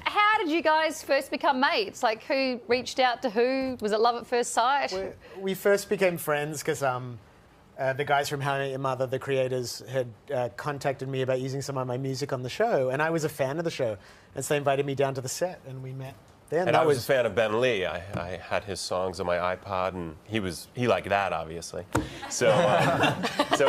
How did you guys first become mates? Like, who reached out to who? Was it love at first sight? We first became friends because the guys from How I Met Your Mother, the creators, had contacted me about using some of my music on the show, and I was a fan of the show, and so they invited me down to the set, and we met then. And I was a fan of Ben Lee. I had his songs on my iPod, and he liked that, obviously. So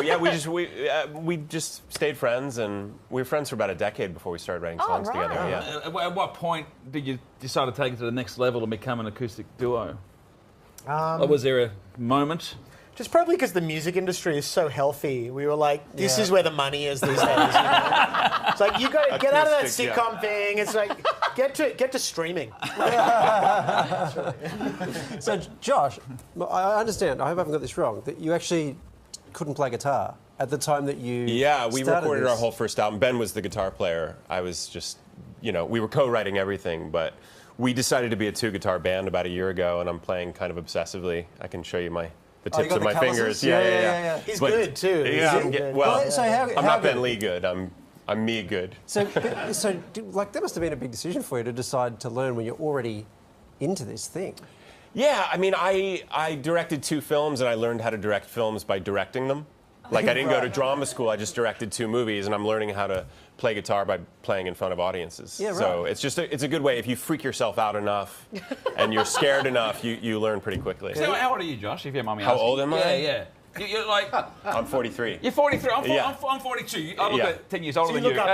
yeah, we just stayed friends, and we were friends for about a decade before we started writing songs together. Yeah. At what point did you decide to take it to the next level and become an acoustic duo? Or was there a moment? Just probably because the music industry is so healthy. We were like, this is where the money is these days. You know? It's like, you got to get out of that sitcom thing. It's like, get to streaming. So, Josh, I understand, I hope I haven't got this wrong, that you actually couldn't play guitar at the time that you we recorded our whole first album. Ben was the guitar player. I was just, we were co-writing everything, but we decided to be a two-guitar band about a year ago, and I'm playing kind of obsessively. I can show you the tips of my fingers. Yeah. He's good too. Yeah, I'm not Ben Lee good. I'm me good. So that must have been a big decision for you to decide to learn when you're already into this thing. Yeah, I mean, I directed 2 films, and I learned how to direct films by directing them. Like, I didn't go to drama school. I just directed 2 movies, and I'm learning how to play guitar by playing in front of audiences. Yeah, right. So it's a good way. If you freak yourself out enough and you're scared enough, you learn pretty quickly. So how old are you, Josh, if you mind me asking? asking? How old am I? Yeah. You're like... I'm 43. You're 43. I'm 42. I look at 10 years older than you. But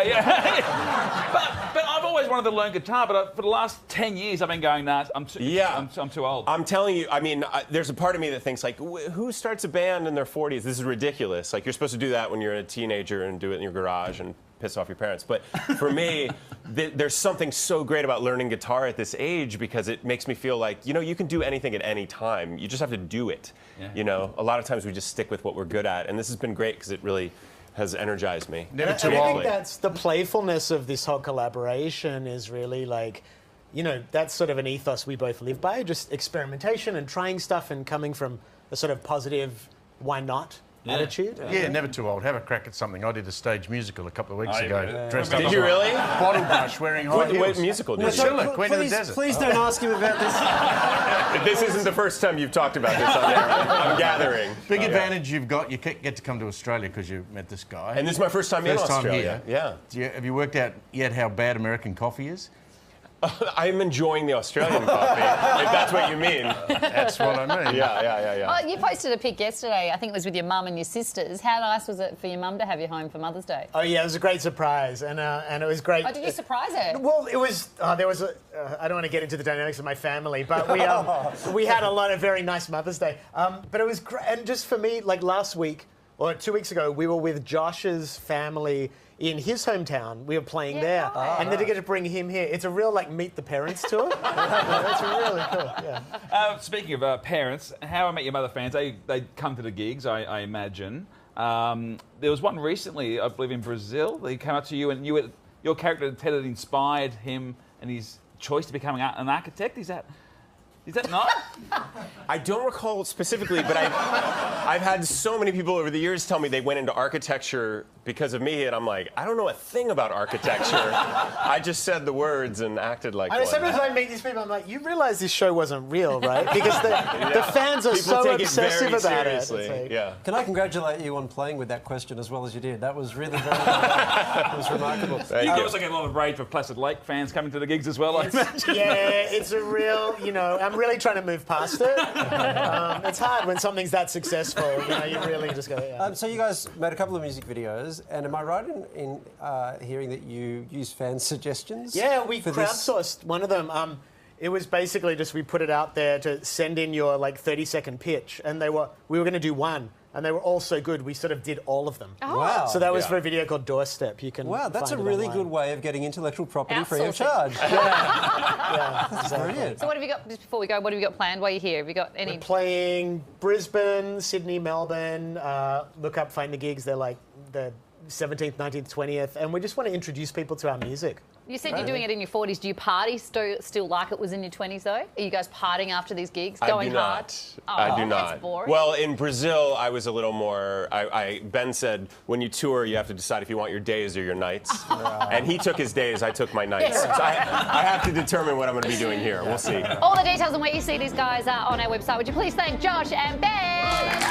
I've always wanted to learn guitar, but for the last 10 years I've been going, nah, I'm too old. I'm telling you, I mean, there's a part of me that thinks, like, who starts a band in their 40s? This is ridiculous. Like, you're supposed to do that when you're a teenager and do it in your garage and piss off your parents. But for me, there's something so great about learning guitar at this age, because it makes me feel like, you can do anything at any time. You just have to do it. Yeah. A lot of times we just stick with what we're good at, and this has been great because it really has energized me. Never too old. I think that's the playfulness of this whole collaboration is really like, that's sort of an ethos we both live by, just experimentation and trying stuff and coming from a sort of positive, why not? Attitude. Yeah, never too old. Have a crack at something. I did a stage musical a couple of weeks ago. Dressed up Did you really? Bottle brush, wearing high heels. What musical did you? Queen of the Desert. Please don't ask him about this. This isn't the first time you've talked about this on there. I'm gathering. Big advantage you've got, you get to come to Australia because you met this guy. And this is my first time in Australia. Yeah. Have you worked out yet how bad American coffee is? I'm enjoying the Australian coffee, if that's what you mean. That's what I mean. Yeah. Oh, you posted a pic yesterday, I think it was with your mum and your sisters. How nice was it for your mum to have you home for Mother's Day? Oh, yeah, it was a great surprise, and it was great. Oh, did you surprise her? Well, it was, there was I don't want to get into the dynamics of my family, but we had a lot of very nice Mother's Day. But it was great, and just for me, like last week, or 2 weeks ago, we were with Josh's family in his hometown. We were playing there. Right. And then to get to bring him here, it's a real, like, meet the parents tour. That's really cool, yeah. Speaking of parents, How I Met Your Mother fans, they come to the gigs, I imagine. There was one recently, I believe in Brazil, they came up to you and your character, Ted, had inspired him and his choice to becoming an architect. Is that not? I don't recall specifically, but I've had so many people over the years tell me they went into architecture because of me, and I'm like, I don't know a thing about architecture. I just said the words and acted like one. Sometimes I meet these people, I'm like, you realize this show wasn't real, right? Because the fans are people so obsessive about it. Like, yeah. Can I congratulate you on playing with that question as well as you did? That was really very it was remarkable. You also get a lot of rage for Placid Lake fans coming to the gigs as well, I imagine. Yeah, it's a real, I'm really trying to move past it. It's hard when something's that successful. You really just go, yeah. So you guys made a couple of music videos, and am I right in hearing that you use fan suggestions? Yeah, we crowdsourced one of them. It was basically just we put it out there to send in your 30-second pitch, and we were going to do one. And they were all so good, we sort of did all of them. Oh. Wow. So that was for a video called Doorstep. You can that's a really good way of getting intellectual property free of charge. That's brilliant. So what have you got, just before we go, what have you got planned while you're here? Have you got any... We're playing Brisbane, Sydney, Melbourne. Look up, find the gigs. They're 17th, 19th, 20th, and we just want to introduce people to our music. You said you're doing it in your 40s. Do you party still like it was in your 20s, though? Are you guys partying after these gigs, going hard? I do That's not. boring. Well, in Brazil, I was a little more. Ben said, when you tour, you have to decide if you want your days or your nights. And he took his days, I took my nights. So I have to determine what I'm going to be doing here. We'll see. All the details on where you see these guys are on our website. Would you please thank Josh and Ben?